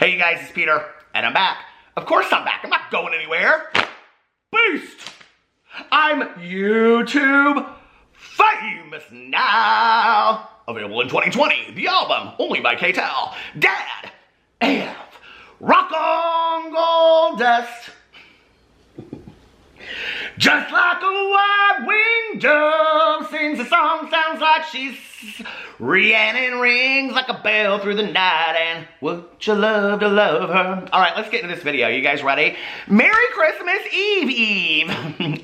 Hey you guys, it's Peter, and I'm back. Of course I'm back. I'm not going anywhere. Boost! I'm YouTube famous now. Available in 2020. The album, only by K-Tel. Dad, AF, Rock on Gold Dust. Just like a wide-winged dove sings a song, sounds like she's Rhiannon, rings like a bell through the night, and would you love to love her? All right, let's get into this video. You guys ready? Merry Christmas Eve,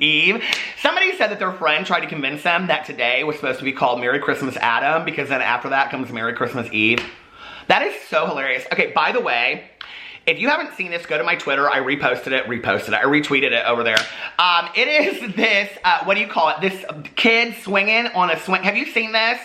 Eve. Somebody said that their friend tried to convince them that today was supposed to be called Merry Christmas Adam, because then after that comes Merry Christmas Eve. That is so hilarious. Okay, by the way, if you haven't seen this, go to my Twitter. I reposted it, I retweeted it over there. It is this, what do you call it? This kid swinging on a swing. Have you seen this?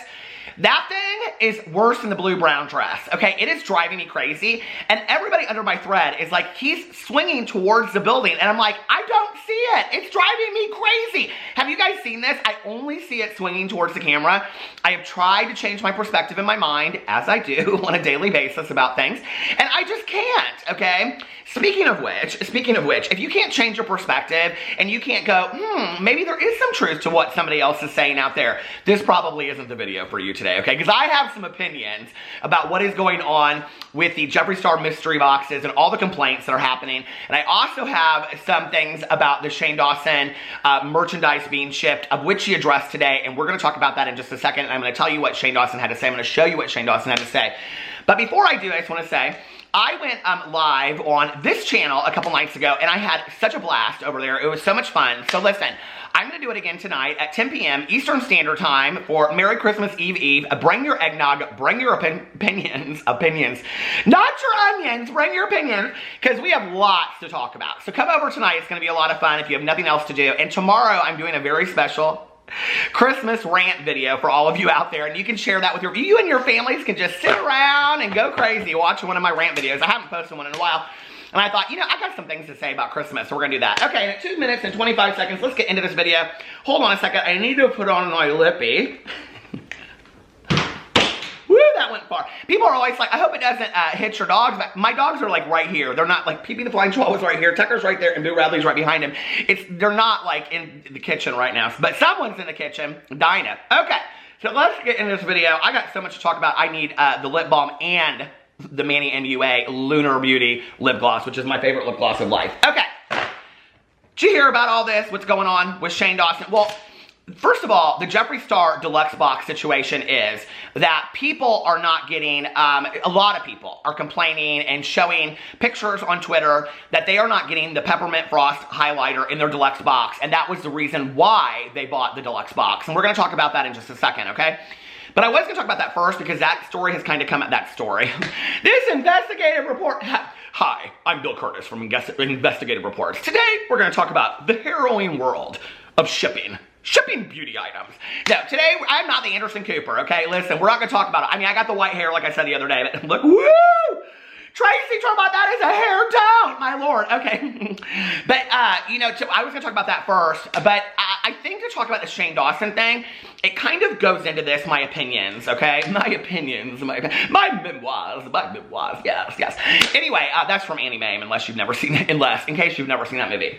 That thing is worse than the blue-brown dress, okay? It is driving me crazy, and everybody under my thread is like, he's swinging towards the building, and I'm like, I don't see it. It's driving me crazy. Have you guys seen this? I only see it swinging towards the camera. I have tried to change my perspective in my mind, as I do on a daily basis about things, and I just can't, okay? Speaking of which, if you can't change your perspective and you can't go, maybe there is some truth to what somebody else is saying out there, this probably isn't the video for you today, okay? Because I have some opinions about what is going on with the Jeffree Star mystery boxes and all the complaints that are happening. And I also have some things about the Shane Dawson merchandise being shipped, of which he addressed today. And we're going to talk about that in just a second. And I'm going to tell you what Shane Dawson had to say. I'm going to show you what Shane Dawson had to say. But before I do, I just want to say, I went live on this channel a couple nights ago, and I had such a blast over there. It was so much fun. So listen, I'm going to do it again tonight at 10 p.m. Eastern Standard Time for Merry Christmas Eve. Bring your eggnog, bring your opinions, not your onions, bring your opinions, because we have lots to talk about. So come over tonight. It's going to be a lot of fun if you have nothing else to do. And tomorrow, I'm doing a very special Christmas rant video for all of you out there, and you can share that with you and your families can just sit around and go crazy watching one of my rant videos. I haven't posted one in a while, and I thought, you know, I got some things to say about Christmas, so we're gonna do that. Okay, in 2 minutes and 25 seconds, let's get into this video. Hold on a second, I need to put on my lippy. Woo, that went far. People are always like, I hope it doesn't hit your dogs. But my dogs are like right here. They're not like, Pee-Pee the Flying Chihuahua's right here. Tucker's right there, and Boo Radley's right behind him. They're not like in the kitchen right now. But someone's in the kitchen, Dinah. Okay, so let's get into this video. I got so much to talk about. I need the lip balm and the Manny MUA Lunar Beauty lip gloss, which is my favorite lip gloss of life. Okay, did you hear about all this? What's going on with Shane Dawson? Well, first of all, the Jeffree Star deluxe box situation is that people are not getting, a lot of people are complaining and showing pictures on Twitter that they are not getting the peppermint frost highlighter in their deluxe box, and that was the reason why they bought the deluxe box. And we're going to talk about that in just a second, okay? But I was going to talk about that first because that story has kind of come at that story. This investigative report. Hi, I'm Bill Curtis from Investigative Reports. Today, we're going to talk about the harrowing world of shipping beauty items. No, today, I'm not the Anderson Cooper, okay? Listen, we're not going to talk about it. I mean, I got the white hair, like I said the other day, but look, woo! Tracy, talk about that as a hair down, my lord. Okay. But, you know, I was going to talk about that first, but I think to talk about the Shane Dawson thing, it kind of goes into this, my opinions, okay? My opinions, my memoirs, yes. Anyway, that's from Annie Mae, in case you've never seen that movie.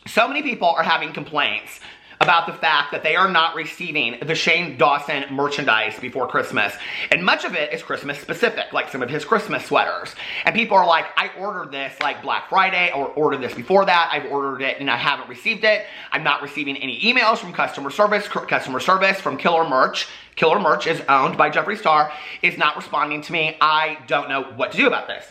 So many people are having complaints about the fact that they are not receiving the Shane Dawson merchandise before Christmas. And much of it is Christmas specific, like some of his Christmas sweaters. And people are like, I ordered this like Black Friday, or ordered this before that. I've ordered it and I haven't received it. I'm not receiving any emails from customer service from Killer Merch. Killer Merch is owned by Jeffree Star, is not responding to me. I don't know what to do about this.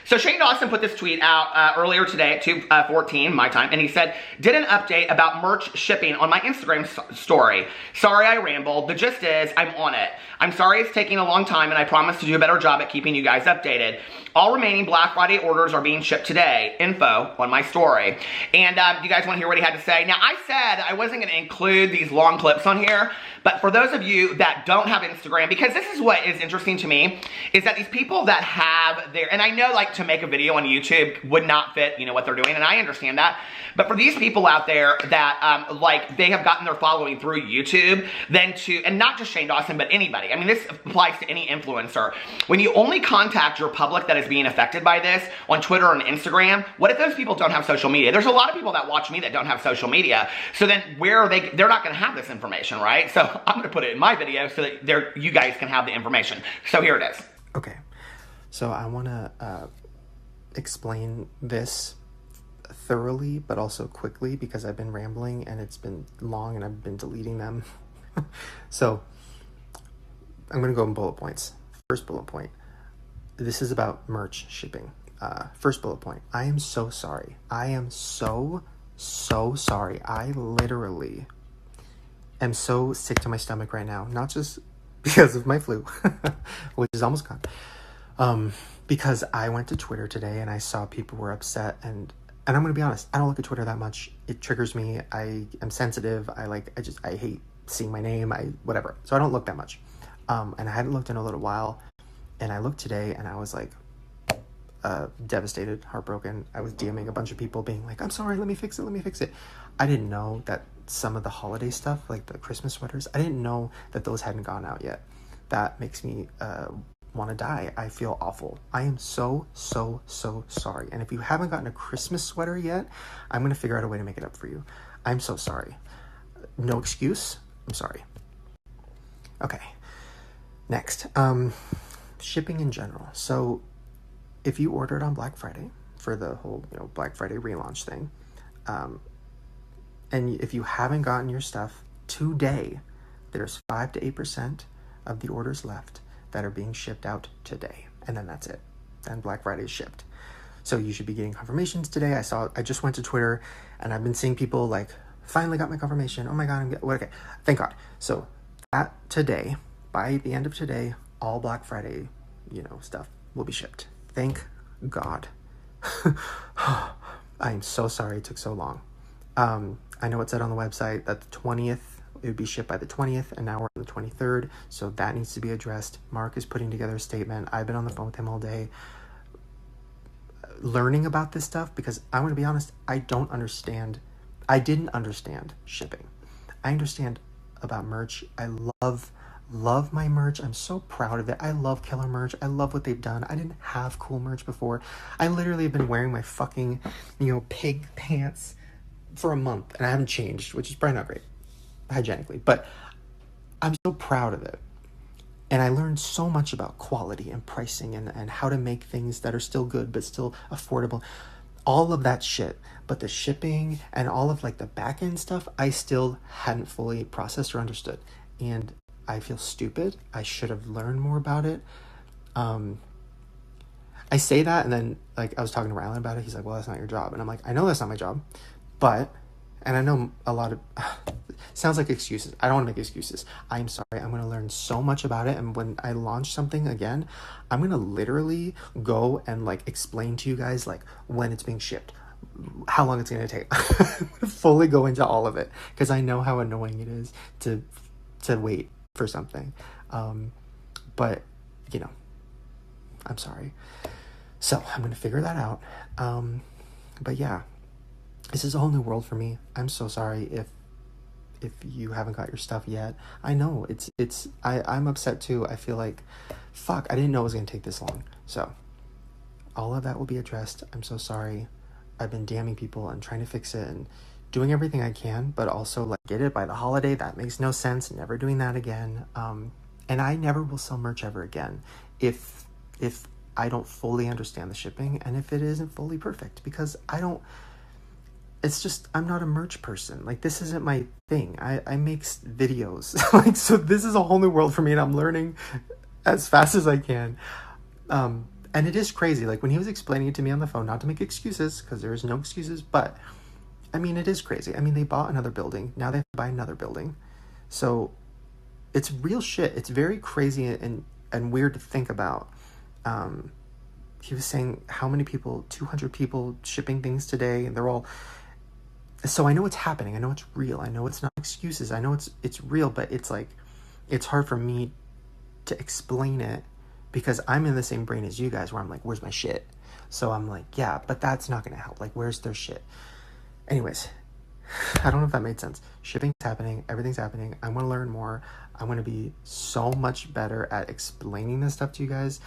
So Shane Dawson put this tweet out earlier today at 2:14 my time, and he said, did an update about merch shipping on my Instagram story. Sorry I rambled. The gist is, I'm on it. I'm sorry it's taking a long time, and I promise to do a better job at keeping you guys updated. All remaining Black Friday orders are being shipped today. Info on my story. And you guys want to hear what he had to say? Now, I said I wasn't going to include these long clips on here, but for those of you that don't have Instagram, because this is what is interesting to me, is that these people that have their, and I know like to make a video on YouTube would not fit, you know, what they're doing, and I understand that. But for these people out there that, like, they have gotten their following through YouTube, and not just Shane Dawson, but anybody. I mean, this applies to any influencer. When you only contact your public that is being affected by this on Twitter and Instagram, what if those people don't have social media? There's a lot of people that watch me that don't have social media. So then where are they? They're not going to have this information, right? So I'm going to put it in my video so that you guys can have the information. So here it is. Okay. So I want to explain this thoroughly, but also quickly, because I've been rambling and it's been long and I've been deleting them. So I'm going to go in bullet points. First bullet point. This is about merch shipping. First bullet point. I am so sorry. I am so sorry. I literally am so sick to my stomach right now. Not just because of my flu, which is almost gone. Because I went to Twitter today and I saw people were upset, and I'm going to be honest, I don't look at Twitter that much. It triggers me. I am sensitive. I hate seeing my name, whatever. So I don't look that much. And I hadn't looked in a little while, and I looked today and I was like, devastated, heartbroken. I was DMing a bunch of people being like, I'm sorry, let me fix it. I didn't know that some of the holiday stuff, like the Christmas sweaters, I didn't know that those hadn't gone out yet. That makes me want to die. I feel awful. I am so sorry. And if you haven't gotten a Christmas sweater yet, I'm going to figure out a way to make it up for you. I'm so sorry. No excuse. I'm sorry. Okay. Next, shipping in general. So if you ordered on Black Friday for the whole, Black Friday relaunch thing, and if you haven't gotten your stuff today, there's 5 to 8% of the orders left that are being shipped out today. And then that's it. Then Black Friday is shipped. So you should be getting confirmations today. I just went to Twitter and I've been seeing people like, finally got my confirmation. Oh my God, okay. Thank God. So that today, by the end of today, all Black Friday, stuff will be shipped. Thank God. I am so sorry it took so long. I know it said on the website that the 20th, it would be shipped by the 20th, and now we're on the 23rd, so that needs to be addressed. Mark is putting together a statement. I've been on the phone with him all day learning about this stuff, because I'm going to be honest, I didn't understand shipping. I understand about merch. I love my merch. I'm so proud of it. I love Killer merch. I love what they've done. I didn't have cool merch before. I literally have been wearing my fucking, pig pants for a month, and I haven't changed, which is probably not great hygienically, but I'm so proud of it. And I learned so much about quality and pricing and how to make things that are still good but still affordable, all of that shit. But the shipping and all of like the back end stuff, I still hadn't fully processed or understood, and I feel stupid. I should have learned more about it. I say that, and then like I was talking to Rylan about it. He's like, well, that's not your job. And I'm like, I know that's not my job, and I know a lot of, sounds like excuses. I don't want to make excuses. I'm sorry. I'm going to learn so much about it. And when I launch something again, I'm going to literally go and like explain to you guys like when it's being shipped, how long it's going to take. Fully go into all of it, because I know how annoying it is to wait for something. But I'm sorry. So I'm going to figure that out. But yeah, this is a whole new world for me. I'm so sorry if you haven't got your stuff yet. I know I'm upset too. I feel like, fuck, I didn't know it was going to take this long. So all of that will be addressed. I'm so sorry. I've been damning people and trying to fix it and doing everything I can, but also like get it by the holiday. That makes no sense. Never doing that again. And I never will sell merch ever again if I don't fully understand the shipping and if it isn't fully perfect, because I'm not a merch person. Like, this isn't my thing. I make videos. Like, so this is a whole new world for me, and I'm learning as fast as I can. And it is crazy. Like, when he was explaining it to me on the phone, not to make excuses, because there is no excuses, but I mean, it is crazy. I mean, they bought another building. Now they have to buy another building. So it's real shit. It's very crazy and weird to think about. He was saying how many people, 200 people shipping things today, and they're all, so I know it's happening. I know it's real. I know it's not excuses. I know it's real, but it's like, it's hard for me to explain it because I'm in the same brain as you guys where I'm like, where's my shit? So I'm like, yeah, but that's not going to help. Like, where's their shit? Anyways, I don't know if that made sense. Shipping's happening. Everything's happening. I'm going to learn more. I'm going to be so much better at explaining this stuff to you guys.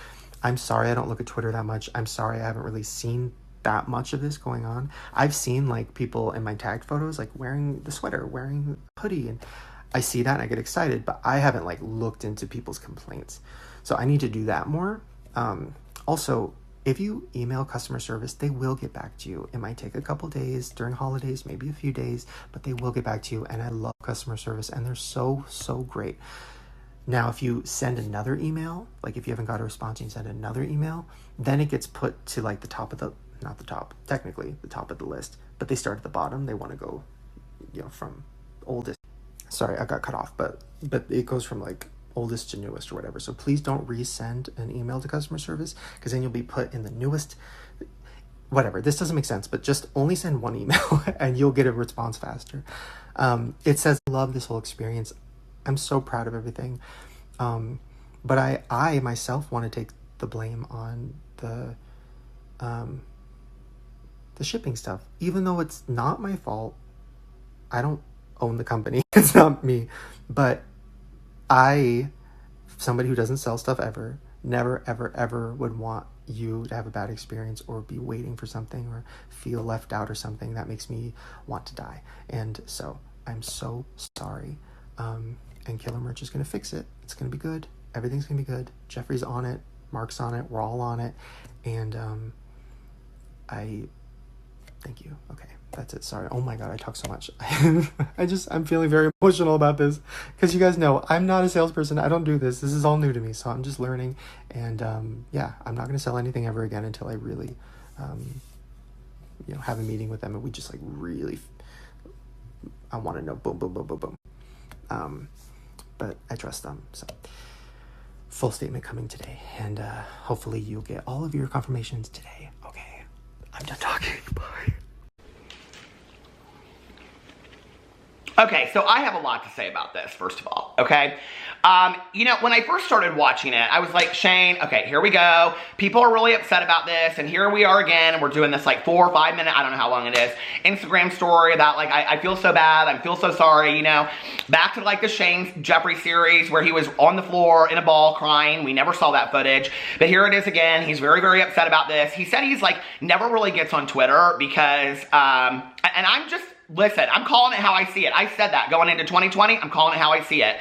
I'm sorry I don't look at Twitter that much. I'm sorry I haven't really seen that much of this going on. I've seen like people in my tagged photos like wearing the sweater, wearing the hoodie, and I see that and I get excited, but I haven't like looked into people's complaints. So I need to do that more. Also, if you email customer service, they will get back to you. It might take a couple days during holidays, maybe a few days, but they will get back to you. And I love customer service and they're so, so great. Now, if you send another email, like if you haven't got a response and you send another email, then it gets put to like the top of the, not the top, technically the top of the list, but they start at the bottom. They want to go, from oldest. Sorry, I got cut off, but it goes from like oldest to newest or whatever. So please don't resend an email to customer service because then you'll be put in the newest, whatever. This doesn't make sense, but just only send one email and you'll get a response faster. It says, love this whole experience. I'm so proud of everything. But I myself want to take the blame on the shipping stuff, even though it's not my fault. I don't own the company. It's not me, but somebody who doesn't sell stuff ever, never, ever, ever would want you to have a bad experience or be waiting for something or feel left out or something. That makes me want to die. And so I'm so sorry. And Killer Merch is going to fix it. It's going to be good. Everything's going to be good. Jeffree's on it. Mark's on it. We're all on it. And I thank you. Okay, that's it. Sorry. Oh my God, I talk so much. I'm feeling very emotional about this because you guys know I'm not a salesperson. I don't do this. This is all new to me. So I'm just learning. And I'm not going to sell anything ever again until I really, have a meeting with them and we just like really, I want to know boom, boom, boom, boom, boom. But I trust them. So full statement coming today. And hopefully you'll get all of your confirmations today. Okay, I'm done talking. Bye. Okay, so I have a lot to say about this, first of all, okay? When I first started watching it, I was like, Shane, okay, here we go. People are really upset about this, and here we are again, and we're doing this like 4 or 5 minute, I don't know how long it is, Instagram story about like, I feel so bad, I feel so sorry, back to like the Shane Jeffree series where he was on the floor in a ball crying. We never saw that footage, but here it is again. He's very, very upset about this. He said he's like, never really gets on Twitter because, listen, I'm calling it how I see it. I said that going into 2020, I'm calling it how I see it.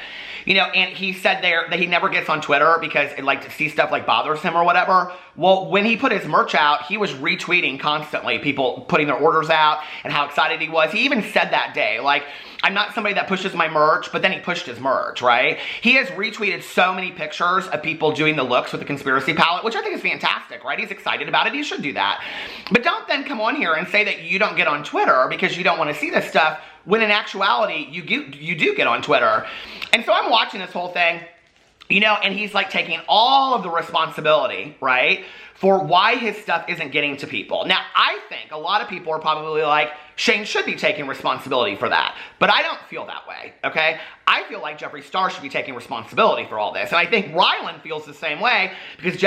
And he said there that he never gets on Twitter because it like to see stuff like bothers him or whatever. Well, when he put his merch out, he was retweeting constantly people putting their orders out and how excited he was. He even said that day, like, I'm not somebody that pushes my merch, but then he pushed his merch, right? He has retweeted so many pictures of people doing the looks with the conspiracy palette, which I think is fantastic, right? He's excited about it. He should do that. But don't then come on here and say that you don't get on Twitter because you don't want to see this stuff, when in actuality, you do get on Twitter. And so I'm watching this whole thing, and he's like taking all of the responsibility, right, for why his stuff isn't getting to people. Now, I think a lot of people are probably like, Shane should be taking responsibility for that. But I don't feel that way, okay? I feel like Jeffree Star should be taking responsibility for all this. And I think Rylan feels the same way because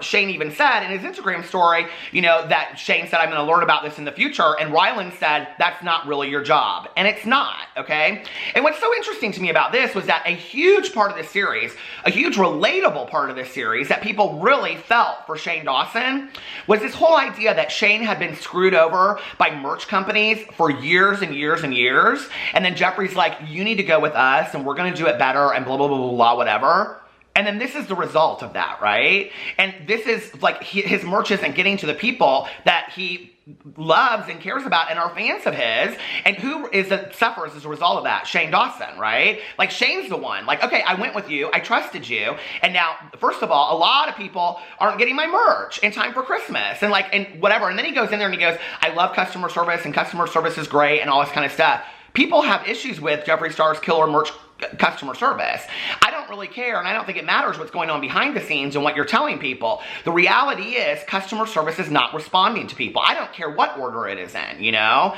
Shane even said in his Instagram story, that Shane said, I'm going to learn about this in the future. And Rylan said, that's not really your job. And it's not, okay? And what's so interesting to me about this was that a huge part of this series, a huge relatable part of this series that people really felt for Shane Dawson was this whole idea that Shane had been screwed over by merch companies for years and years and years. And then Jeffree's like, you need to go with us and we're going to do it better and blah, blah, blah, blah, blah, whatever. And then this is the result of that, right? And this is like his merch isn't getting to the people that he loves and cares about and are fans of his. And who suffers as a result of that? Shane Dawson, right? Like Shane's the one. Like, okay, I went with you. I trusted you. And now, first of all, a lot of people aren't getting my merch in time for Christmas and whatever. And then he goes in there and he goes, I love customer service and customer service is great and all this kind of stuff. People have issues with Jeffree Star's killer merch customer service. I don't really care, and I don't think it matters what's going on behind the scenes and what you're telling people. The reality is customer service is not responding to people. I don't care what order it is in, you know?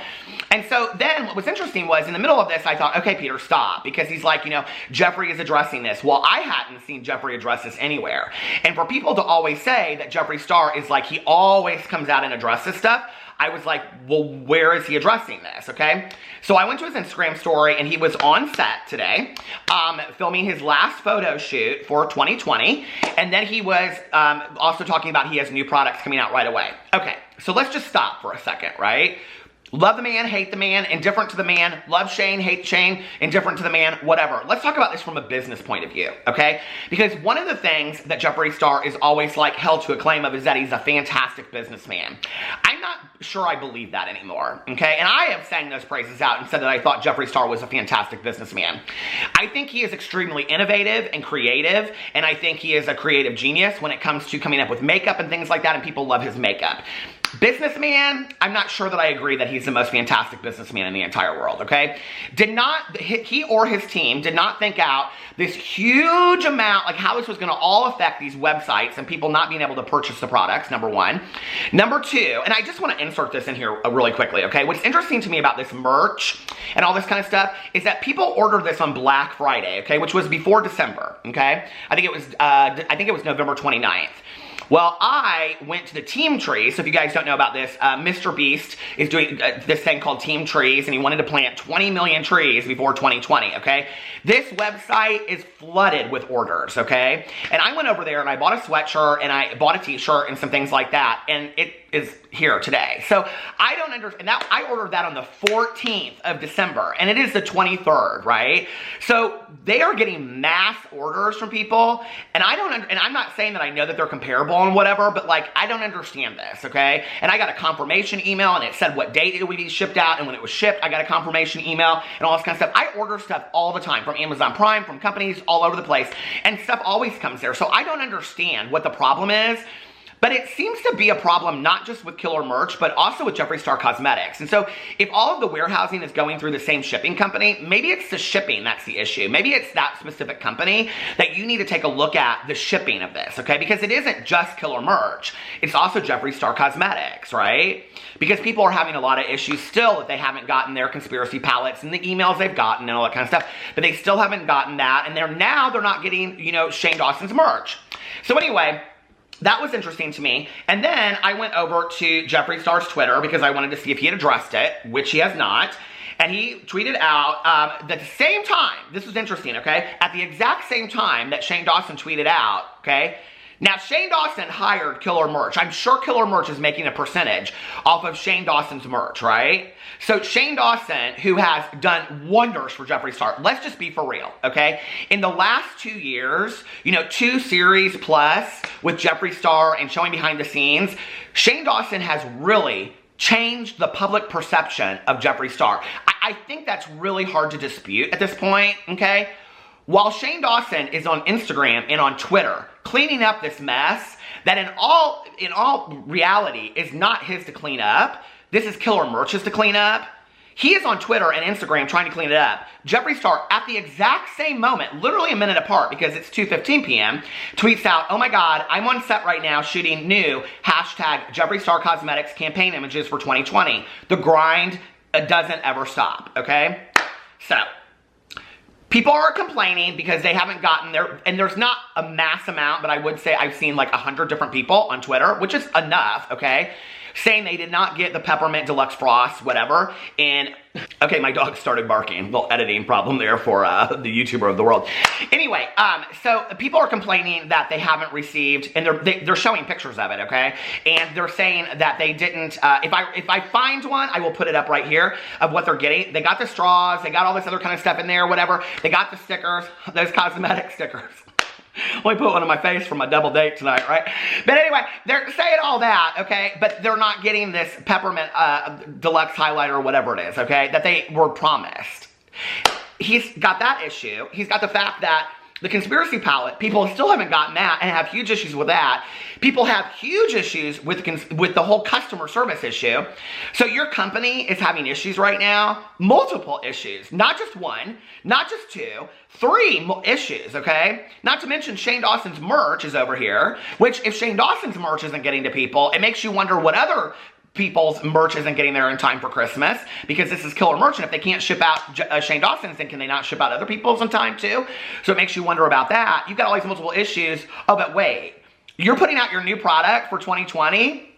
And so then what was interesting was in the middle of this, I thought, okay, Peter, stop. Because he's like, you know, Jeffree is addressing this. Well, I hadn't seen Jeffree address this anywhere. And for people to always say that Jeffree Star is like, he always comes out and addresses stuff, I was like, well, where is he addressing this, okay? So I went to his Instagram story, and he was on set today, filming his last photo shoot for 2020, and then he was also talking about he has new products coming out right away. Okay, so let's just stop for a second, right? Love the man, hate the man, indifferent to the man, love Shane, hate Shane, indifferent to the man, whatever. Let's talk about this from a business point of view, okay? Because one of the things that Jeffree Star is always like held to acclaim of is that he's a fantastic businessman. I'm not sure I believe that anymore, okay? And I have sang those praises out and said that I thought Jeffree Star was a fantastic businessman. I think he is extremely innovative and creative, and I think he is a creative genius when it comes to coming up with makeup and things like that, and people love his makeup. Businessman, I'm not sure that I agree that he's the most fantastic businessman in the entire world, okay? He or his team did not think out this huge amount, like how this was gonna all affect these websites and people not being able to purchase the products, number one. Number two, and I just wanna insert this in here really quickly, okay? What's interesting to me about this merch and all this kind of stuff is that people ordered this on Black Friday, okay? Which was before December, okay? I think it was November 29th. Well, I went to the Team Tree. So if you guys don't know about this, Mr. Beast is doing this thing called Team Trees, and he wanted to plant 20 million trees before 2020, okay? This website is flooded with orders, okay? And I went over there and I bought a sweatshirt and I bought a t-shirt and some things like that, and it is here today. So I don't understand. Now, I ordered that on the 14th of December, and it is the 23rd, right? So they are getting mass orders from people, and and I'm not saying that I know that they're comparable and whatever, but like, I don't understand this, okay? And I got a confirmation email, and it said what date it would be shipped out, and when it was shipped, I got a confirmation email, and all this kind of stuff. I order stuff all the time from Amazon Prime, from companies all over the place, and stuff always comes there. So I don't understand what the problem is. But it seems to be a problem not just with Killer Merch, but also with Jeffree Star Cosmetics. And so if all of the warehousing is going through the same shipping company, maybe it's the shipping that's the issue. Maybe it's that specific company that you need to take a look at the shipping of this, okay? Because it isn't just Killer Merch. It's also Jeffree Star Cosmetics, right? Because people are having a lot of issues still that they haven't gotten their conspiracy palettes and the emails they've gotten and all that kind of stuff. But they still haven't gotten that. And they're not getting, you know, Shane Dawson's merch. So anyway, that was interesting to me. And then I went over to Jeffree Star's Twitter because I wanted to see if he had addressed it, which he has not. And he tweeted out at the same time, this was interesting, okay? At the exact same time that Shane Dawson tweeted out, okay? Now, Shane Dawson hired Killer Merch. I'm sure Killer Merch is making a percentage off of Shane Dawson's merch, right? So Shane Dawson, who has done wonders for Jeffree Star, let's just be for real, okay? In the last 2 years, you know, 2 series plus with Jeffree Star and showing behind the scenes, Shane Dawson has really changed the public perception of Jeffree Star. I think that's really hard to dispute at this point, okay? While Shane Dawson is on Instagram and on Twitter cleaning up this mess that in all reality is not his to clean up, this is Killer Merch's to clean up, he is on Twitter and Instagram trying to clean it up. Jeffree Star, at the exact same moment, literally a minute apart because it's 2:15 p.m., tweets out, oh my God, I'm on set right now shooting new hashtag Jeffree Star Cosmetics campaign images for 2020. The grind doesn't ever stop, okay? So, people are complaining because they haven't gotten there, and there's not a mass amount, but I would say I've seen like 100 different people on Twitter, which is enough, okay, saying they did not get the Peppermint Deluxe Frost, whatever, and, okay, my dog started barking. Little editing problem there for the YouTuber of the world. Anyway, so people are complaining that they haven't received, and they're showing pictures of it, okay, and they're saying that they didn't, if I find one, I will put it up right here of what they're getting. They got the straws, they got all this other kind of stuff in there, whatever. They got the stickers, those cosmetic stickers. Let me put one on my face for my double date tonight, right? But anyway, they're saying all that, okay? But they're not getting this Peppermint Deluxe highlighter or whatever it is, okay? That they were promised. He's got that issue. He's got the fact that The conspiracy palette, people still haven't gotten that and have huge issues with that. People have huge issues with the whole customer service issue. So your company is having issues right now, multiple issues, not just one, not just two, three issues, okay? Not to mention Shane Dawson's merch is over here, which if Shane Dawson's merch isn't getting to people, it makes you wonder what other people's merch isn't getting there in time for Christmas, because this is killer merch, and if they can't ship out Shane Dawson's, then can they not ship out other people's in time too? So it makes you wonder about that. You've got all these multiple issues. Oh, but wait, you're putting out your new product for 2020,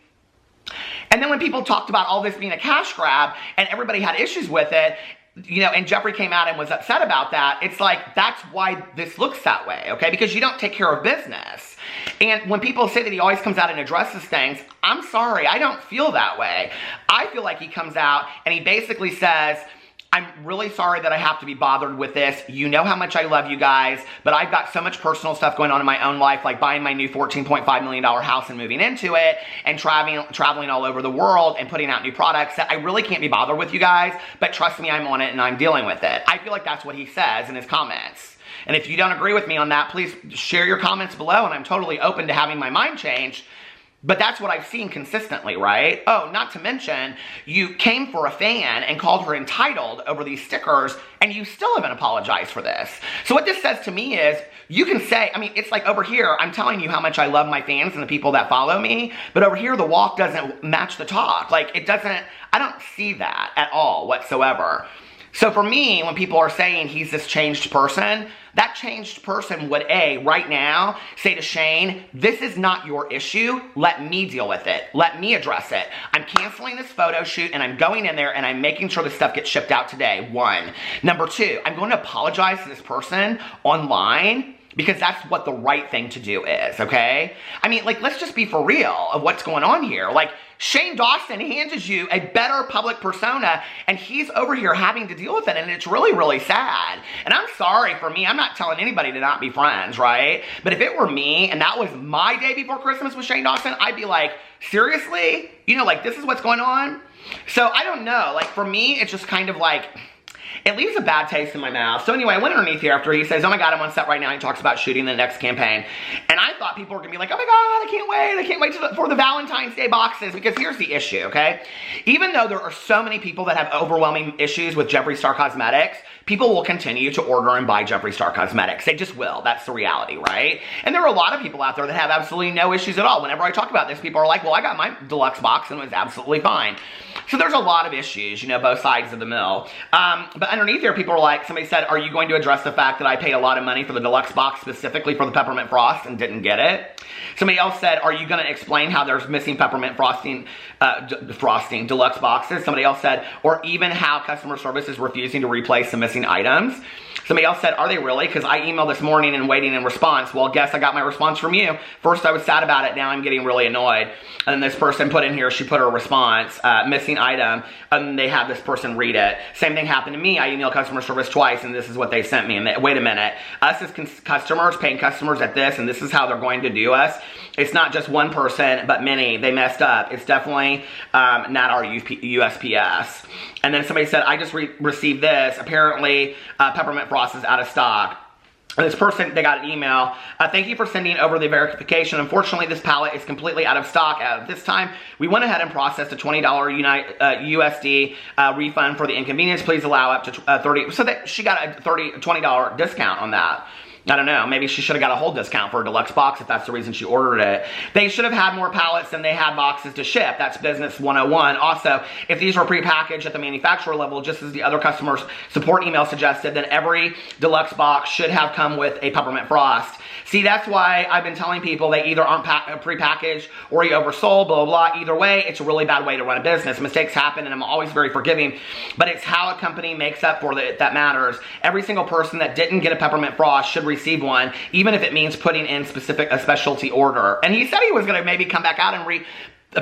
and then when people talked about all this being a cash grab and everybody had issues with it, you know, and Jeffree came out and was upset about that, it's like, that's why this looks that way, okay? Because you don't take care of business. And when people say that he always comes out and addresses things, I'm sorry, I don't feel that way. I feel like he comes out and he basically says, I'm really sorry that I have to be bothered with this. You know how much I love you guys, but I've got so much personal stuff going on in my own life, like buying my new $14.5 million house and moving into it, and traveling all over the world and putting out new products, that I really can't be bothered with you guys, but trust me, I'm on it and I'm dealing with it. I feel like that's what he says in his comments. And if you don't agree with me on that, please share your comments below, and I'm totally open to having my mind changed. But that's what I've seen consistently, right? Oh, not to mention, you came for a fan and called her entitled over these stickers, and you still haven't apologized for this. So what this says to me is, you can say, I mean, it's like over here, I'm telling you how much I love my fans and the people that follow me, but over here, the walk doesn't match the talk. Like, it doesn't, I don't see that at all whatsoever. So for me, when people are saying he's this changed person, that changed person would, right now, say to Shane, this is not your issue. Let me deal with it. Let me address it. I'm canceling this photo shoot, and I'm going in there, and I'm making sure this stuff gets shipped out today, 1. Number 2, I'm going to apologize to this person online, because that's what the right thing to do is, okay? I mean, like, let's just be for real of what's going on here. Like, Shane Dawson hands you a better public persona, and he's over here having to deal with it, and it's really, really sad. And I'm sorry for me. I'm not telling anybody to not be friends, right? But if it were me, and that was my day before Christmas with Shane Dawson, I'd be like, seriously? You know, like, this is what's going on? So, I don't know. Like, for me, it's just kind of like, it leaves a bad taste in my mouth. So anyway, I went underneath here after he says, oh my God, I'm on set right now. He talks about shooting the next campaign. And I thought people were going to be like, oh my God, I can't wait for the Valentine's Day boxes. Because here's the issue, okay? Even though there are so many people that have overwhelming issues with Jeffree Star Cosmetics, people will continue to order and buy Jeffree Star Cosmetics. They just will. That's the reality, right? And there are a lot of people out there that have absolutely no issues at all. Whenever I talk about this, people are like, well, I got my deluxe box and it was absolutely fine. So there's a lot of issues, you know, both sides of the mill. But underneath here, people are like, somebody said, are you going to address the fact that I paid a lot of money for the deluxe box specifically for the peppermint frost and didn't get it? Somebody else said, are you going to explain how there's missing peppermint frosting deluxe boxes? Somebody else said, or even how customer service is refusing to replace the missing items. Somebody else said, are they really? Because I emailed this morning and waiting in response. Well, guess I got my response from you. First, I was sad about it. Now I'm getting really annoyed. And then this person put in here, she put her response, missing item, and they have this person read it. Same thing happened to me. I emailed customer service twice, and this is what they sent me. And they, wait a minute. Us as customers, paying customers at this, and this is how they're going to do us. It's not just one person, but many. They messed up. It's definitely not our USPS. And then somebody said, I just received this. Apparently, peppermint frost is out of stock. And this person, they got an email. Thank you for sending over the verification. Unfortunately, this palette is completely out of stock at this time. We went ahead and processed a $20 USD refund for the inconvenience. Please allow up to 30. So that she got a $20 discount on that. I don't know, maybe she should have got a whole discount for a deluxe box if that's the reason she ordered it. They should have had more pallets than they had boxes to ship. That's business 101. Also, if these were prepackaged at the manufacturer level, just as the other customer support email suggested, then every deluxe box should have come with a peppermint frost. See, that's why I've been telling people they either aren't prepackaged or you oversold, blah, blah, blah. Either way, it's a really bad way to run a business. Mistakes happen, and I'm always very forgiving, but it's how a company makes up for it that matters. Every single person that didn't get a peppermint frost should receive one, even if it means putting in a specialty order. And he said he was going to maybe come back out and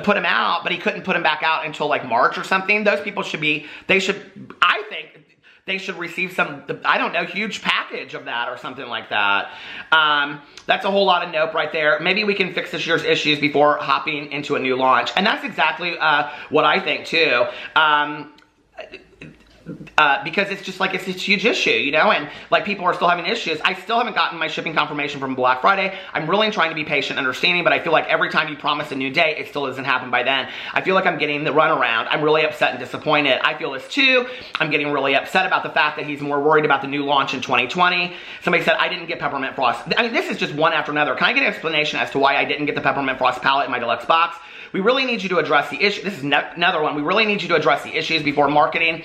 put him out, but he couldn't put him back out until like March or something. Those people should be, I think, they should receive some, I don't know, huge package of that or something like that. That's a whole lot of nope right there. Maybe we can fix this year's issues before hopping into a new launch. And that's exactly what I think too. because it's just like, it's a huge issue, you know, and like people are still having issues. I still haven't gotten my shipping confirmation from Black Friday. I'm really trying to be patient, understanding, but I feel like every time you promise a new date, it still doesn't happen by then. I feel like I'm getting the runaround. I'm really upset and disappointed. I feel this too. I'm getting really upset about the fact that he's more worried about the new launch in 2020. Somebody said, I didn't get Peppermint Frost. I mean, this is just one after another. Can I get an explanation as to why I didn't get the Peppermint Frost palette in my deluxe box? We really need you to address the issue. This is another one. We really need you to address the issues before marketing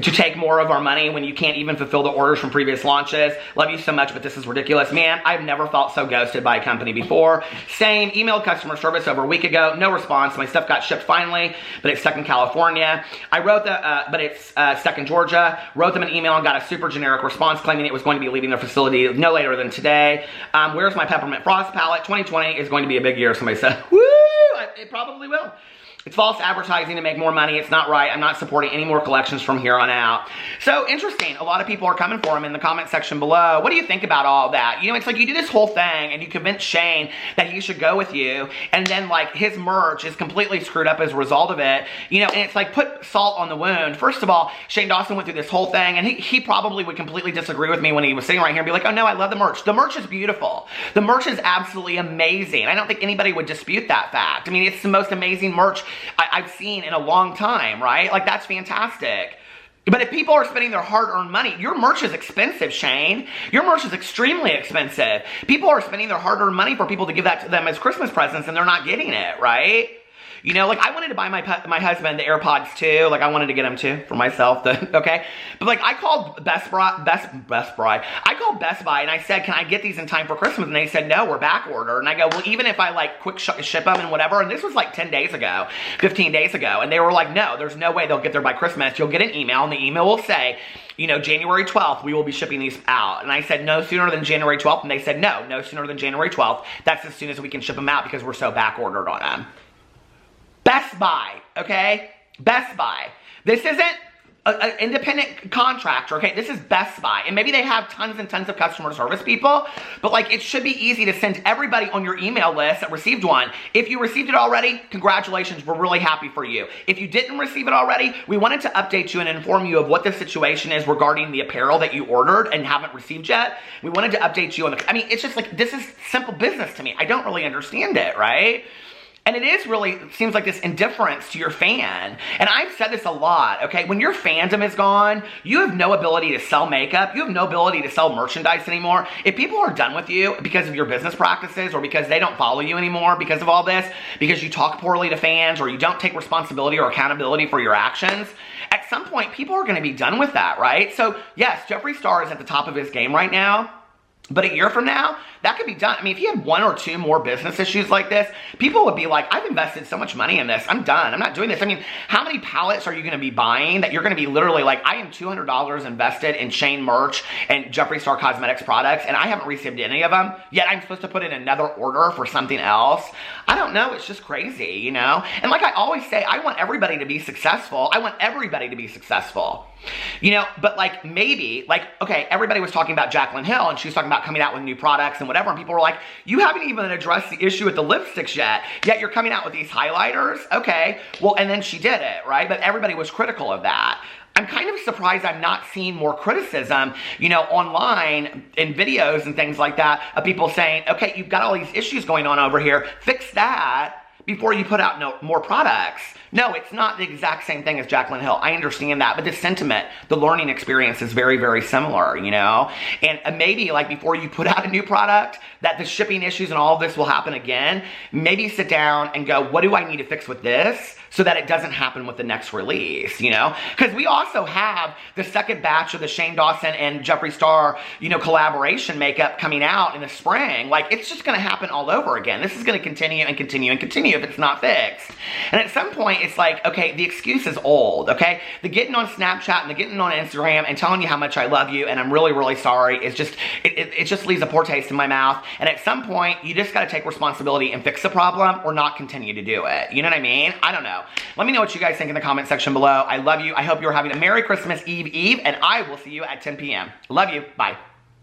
to take more of our money when you can't even fulfill the orders from previous launches. Love you so much, but this is ridiculous. Man, I've never felt so ghosted by a company before. Same, emailed customer service over a week ago. No response. My stuff got shipped finally, but it's stuck in California. I wrote but it's stuck in Georgia. Wrote them an email and got a super generic response claiming it was going to be leaving their facility no later than today. Where's my Peppermint Frost palette? 2020 is going to be a big year, somebody said. Woo! It probably will. It's false advertising to make more money. It's not right. I'm not supporting any more collections from here on out. So interesting. A lot of people are coming for him in the comment section below. What do you think about all that? You know, it's like you do this whole thing and you convince Shane that he should go with you, and then like his merch is completely screwed up as a result of it. You know, and it's like put salt on the wound. First of all, Shane Dawson went through this whole thing, and he probably would completely disagree with me when he was sitting right here and be like, oh no, I love the merch. The merch is beautiful. The merch is absolutely amazing. I don't think anybody would dispute that fact. I mean, it's the most amazing merch I've seen in a long time, right? Like, that's fantastic. But if people are spending their hard-earned money, your merch is expensive, Shane. Your merch is extremely expensive. People are spending their hard-earned money for people to give that to them as Christmas presents, and they're not getting it, right? You know, like, I wanted to buy my husband the AirPods too. Like, I wanted to get them too for myself, okay? But like, I called Best Buy. I called Best Buy and I said, can I get these in time for Christmas? And they said, no, we're back ordered. And I go, well, even if I like quick ship them and whatever. And this was like 10 days ago, 15 days ago. And they were like, no, there's no way they'll get there by Christmas. You'll get an email, and the email will say, you know, January 12th, we will be shipping these out. And I said, no sooner than January 12th. And they said, no sooner than January 12th. That's as soon as we can ship them out because we're so back ordered on them. Best Buy, okay? Best Buy. This isn't an independent contractor, okay? This is Best Buy. And maybe they have tons and tons of customer service people, but like, it should be easy to send everybody on your email list that received one. If you received it already, congratulations, we're really happy for you. If you didn't receive it already, we wanted to update you and inform you of what the situation is regarding the apparel that you ordered and haven't received yet. We wanted to update you on I mean, it's just like, this is simple business to me. I don't really understand it, right? And it is really, seems like this indifference to your fan. And I've said this a lot, okay? When your fandom is gone, you have no ability to sell makeup. You have no ability to sell merchandise anymore. If people are done with you because of your business practices, or because they don't follow you anymore because of all this, because you talk poorly to fans, or you don't take responsibility or accountability for your actions, at some point, people are going to be done with that, right? So yes, Jeffree Star is at the top of his game right now. But a year from now, that could be done. I mean, if he had one or two more business issues like this, people would be like, I've invested so much money in this. I'm done. I'm not doing this. I mean, how many pallets are you going to be buying that you're going to be literally like, I am $200 invested in Shane merch and Jeffree Star Cosmetics products, and I haven't received any of them, yet I'm supposed to put in another order for something else? I don't know. It's just crazy, you know? And like I always say, I want everybody to be successful. I want everybody to be successful. You know, but like maybe, like, okay, everybody was talking about Jaclyn Hill, and she was talking about coming out with new products and whatever, and people were like, you haven't even addressed the issue with the lipsticks yet you're coming out with these highlighters? Okay, well, and then she did it, right? But everybody was critical of that. I'm kind of surprised I'm not seeing more criticism, you know, online in videos and things like that, of people saying, okay, you've got all these issues going on over here, fix that before you put out more products. No, it's not the exact same thing as Jaclyn Hill. I understand that, but the sentiment, the learning experience is very, very similar, you know? And maybe, like, before you put out a new product, that the shipping issues and all of this will happen again, maybe sit down and go, what do I need to fix with this so that it doesn't happen with the next release, you know? Because we also have the second batch of the Shane Dawson and Jeffree Star, you know, collaboration makeup coming out in the spring. Like, it's just going to happen all over again. This is going to continue and continue and continue if it's not fixed. And at some point, it's like, okay, the excuse is old, okay? The getting on Snapchat and the getting on Instagram and telling you how much I love you and I'm really, really sorry is just, it just leaves a poor taste in my mouth. And at some point, you just got to take responsibility and fix the problem or not continue to do it. You know what I mean? I don't know. Let me know what you guys think in the comment section below. I love you. I hope you're having a Merry Christmas Eve, and I will see you at 10 p.m. Love you. Bye.